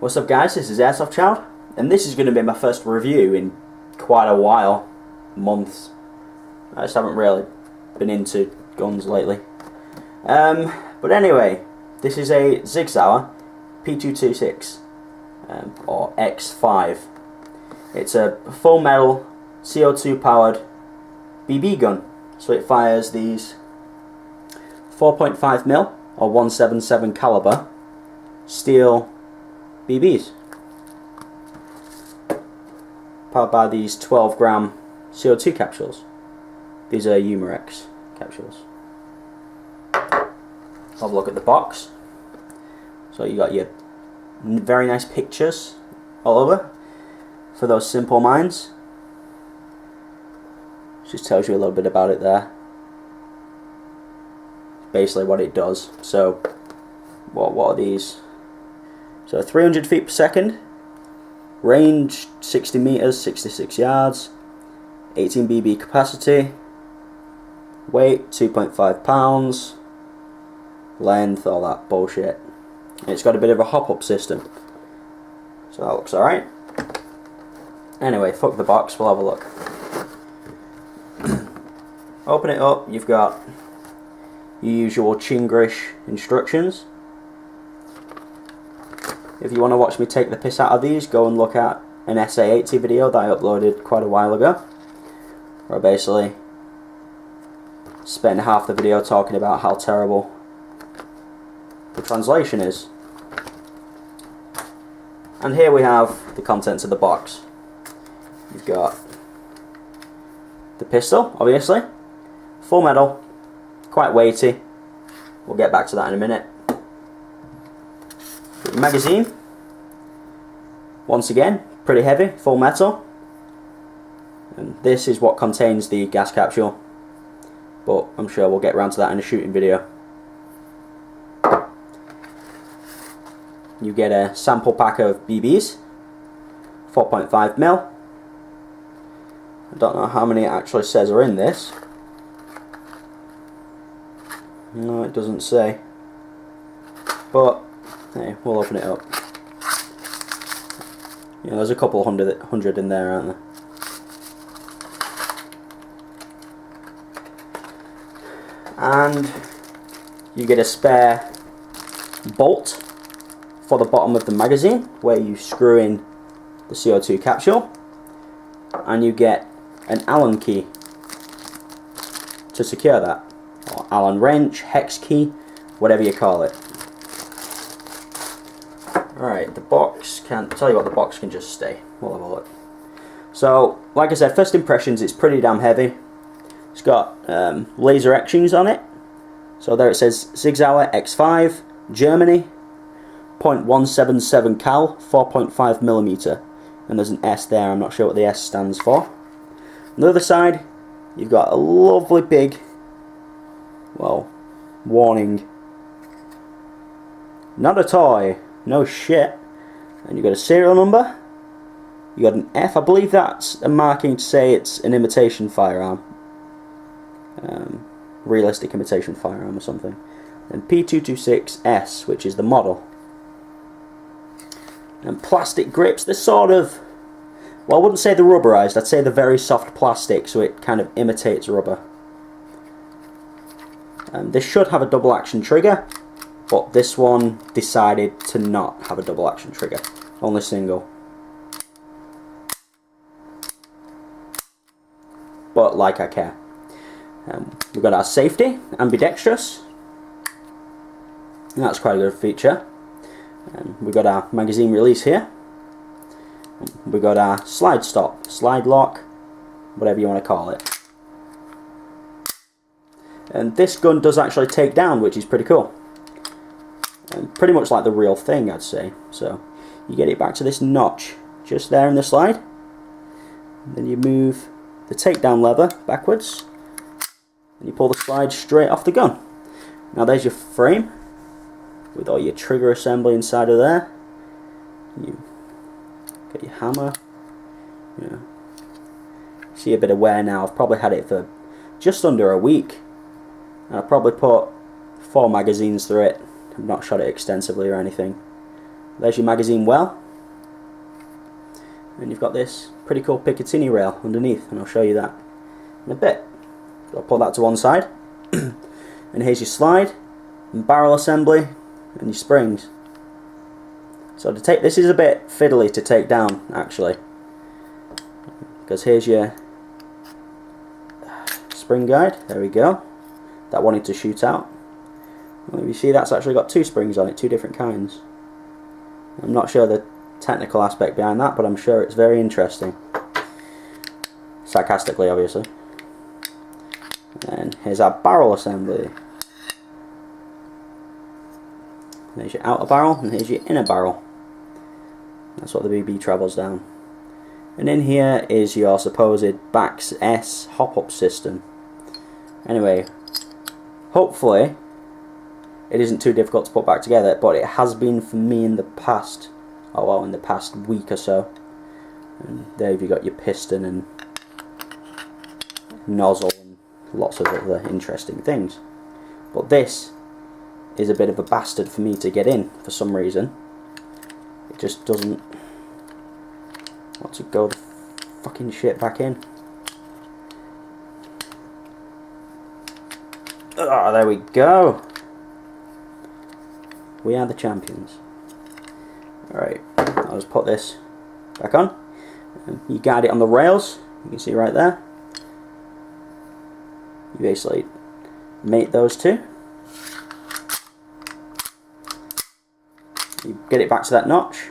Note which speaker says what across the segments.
Speaker 1: What's up guys, this is Airsoft Child, and this is going to be my first review in quite a while, months. I just haven't really been into guns lately. But anyway, this is a Sig Sauer P226, or X5. It's a full metal, CO2 powered BB gun, so it fires these 4.5mm or 177 caliber steel BBs, powered by these 12-gram CO2 capsules. These are Humorex capsules. Have a look at the box. So you got your very nice pictures all over for those simple minds. Just tells you a little bit about it there. Basically what it does. So what are these? So 300 feet per second, range 60 meters, 66 yards, 18 BB capacity, weight 2.5 pounds, length, all that bullshit. And it's got a bit of a hop-up system, so that looks alright. Anyway, fuck the box, we'll have a look. Open it up, you've got your usual Chinglish instructions. If you want to watch me take the piss out of these, go and look at an SA80 video that I uploaded quite a while ago, where I basically spent half the video talking about how terrible the translation is. And here we have the contents of the box. You've got the pistol, obviously, full metal, quite weighty, we'll get back to that in a minute. Magazine, once again, pretty heavy, full metal, and this is what contains the gas capsule, but I'm sure we'll get around to that in a shooting video. You get a sample pack of BBs, 4.5mm. I don't know how many it actually says are in this. No, it doesn't say, but hey, we'll open it up. Yeah, there's a couple hundred in there, aren't there? And you get a spare bolt for the bottom of the magazine, where you screw in the CO2 capsule, and you get an Allen key to secure that, or Allen wrench, hex key, whatever you call it. Alright, the box can tell you what, the box can just stay. We'll have a look. So, like I said, first impressions, it's pretty damn heavy. It's got laser etchings on it. So there it says Sig Sauer X5, Germany, .177 cal, 4.5mm. And there's an S there, I'm not sure what the S stands for. On the other side, you've got a lovely big, well, warning. Not a toy. No shit. And you got a serial number. You got an F. I believe that's a marking to say it's an imitation firearm, realistic imitation firearm or something. And P226S, which is the model. And plastic grips. They're sort of, well, I wouldn't say they're rubberized. I'd say they're very soft plastic, so it kind of imitates rubber. This should have a double action trigger, but this one decided to not have a double action trigger, only single. But like I care. We've got our safety, ambidextrous, and that's quite a good feature. We've got our magazine release here. We've got our slide stop, slide lock, whatever you want to call it. And this gun does actually take down, which is pretty cool. And pretty much like the real thing, I'd say. So you get it back to this notch just there in the slide, and then you move the takedown lever backwards, and you pull the slide straight off the gun. Now there's your frame with all your trigger assembly inside of there. You get your hammer. Yeah. See a bit of wear now. I've probably had it for just under a week, and I probably put 4 magazines through it. I've not shot it extensively or anything. There's your magazine well. And you've got this pretty cool Picatinny rail underneath, and I'll show you that in a bit. So I'll put that to one side. And here's your slide, and barrel assembly, and your springs. So to take, this is a bit fiddly to take down actually, because here's your spring guide. There we go. That wanted to shoot out. Well, you see that's actually got two springs on it, two different kinds. I'm not sure the technical aspect behind that, but I'm sure it's very interesting. Sarcastically, obviously. And here's our barrel assembly. There's your outer barrel, and here's your inner barrel. That's what the BB travels down. And in here is your supposed Bax S hop-up system. Anyway, hopefully it isn't too difficult to put back together, but it has been for me in the past. Oh well, in the past week or so. And there you've got your piston and nozzle and lots of other interesting things. But this is a bit of a bastard for me to get in for some reason. It just doesn't want to go the fucking shit back in. Ah, there we go. We are the champions. Alright, I'll just put this back on. You guide it on the rails, you can see right there. You basically mate those two. You get it back to that notch.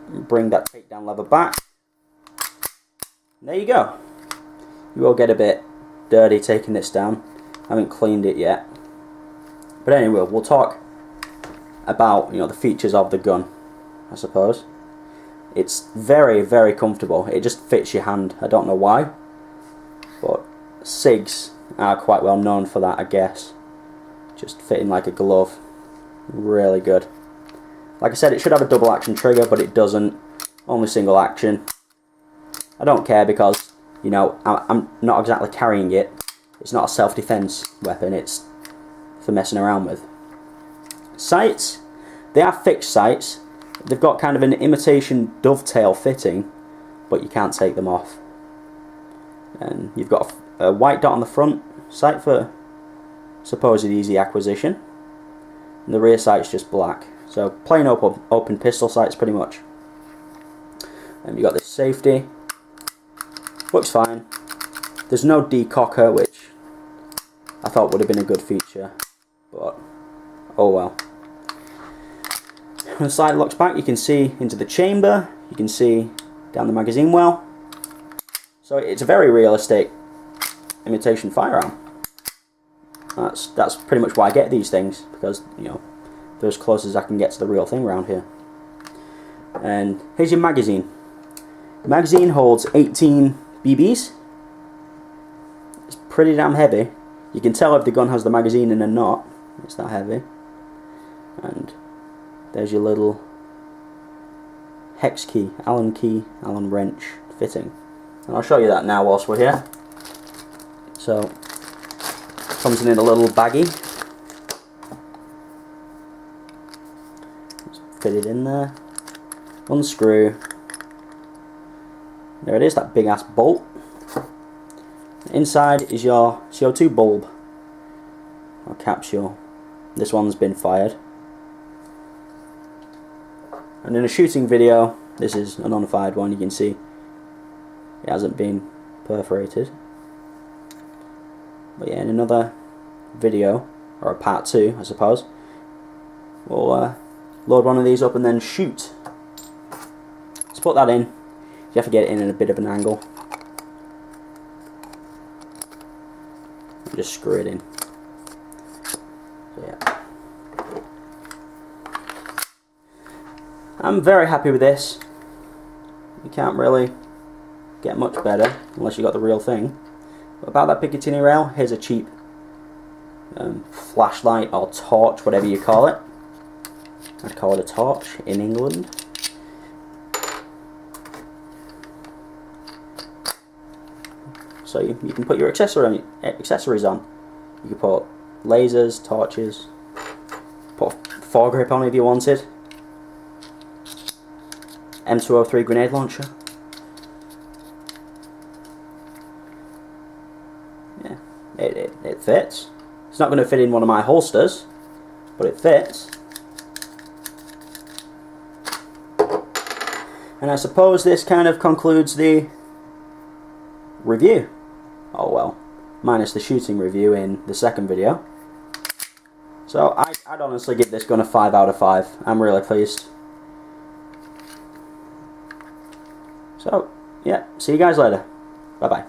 Speaker 1: Bring that takedown lever back. And there you go. You will get a bit dirty taking this down. I haven't cleaned it yet. But anyway, we'll talk about, you know, the features of the gun, I suppose. It's very, very comfortable. It just fits your hand. I don't know why, but SIGs are quite well known for that, I guess. Just fitting like a glove. Really good. Like I said, it should have a double action trigger, but it doesn't. Only single action. I don't care because, you know, I'm not exactly carrying it. It's not a self-defense weapon. It's for messing around with. Sights, they are fixed sights. They've got kind of an imitation dovetail fitting, but you can't take them off. And you've got a white dot on the front sight for supposed easy acquisition, and the rear sight's just black. So plain open pistol sights pretty much. And you've got this safety, works fine. There's no decocker, which I thought would have been a good feature, but oh well. When the slide locks back, you can see into the chamber, you can see down the magazine well. So it's a very realistic imitation firearm. That's pretty much why I get these things, because, you know, they're as close as I can get to the real thing around here. And here's your magazine. The magazine holds 18 BBs. It's pretty damn heavy. You can tell if the gun has the magazine in or not. It's that heavy. And there's your little hex key, Allen wrench fitting. And I'll show you that now whilst we're here. So, comes in a little baggie. Just fit it in there. Unscrew. There it is, that big ass bolt. Inside is your CO2 bulb or capsule. This one's been fired. And in a shooting video, this is an unfired one, you can see it hasn't been perforated. But yeah, in another video, or a part 2 I suppose, we'll load one of these up and then shoot. Let's put that in. You have to get it in at a bit of an angle. And just screw it in. So yeah. I'm very happy with this. You can't really get much better unless you got the real thing. But about that Picatinny rail, here's a cheap flashlight or torch, whatever you call it. I'd call it a torch in England. So you can put your accessories on. You can put lasers, torches, put a foregrip on if you wanted. M203 grenade launcher. Yeah, it fits. It's not going to fit in one of my holsters, but it fits. And I suppose this kind of concludes the review. Oh well, minus the shooting review in the second video. So I'd honestly give this gun a 5 out of 5. I'm really pleased. So, yeah, see you guys later. Bye-bye.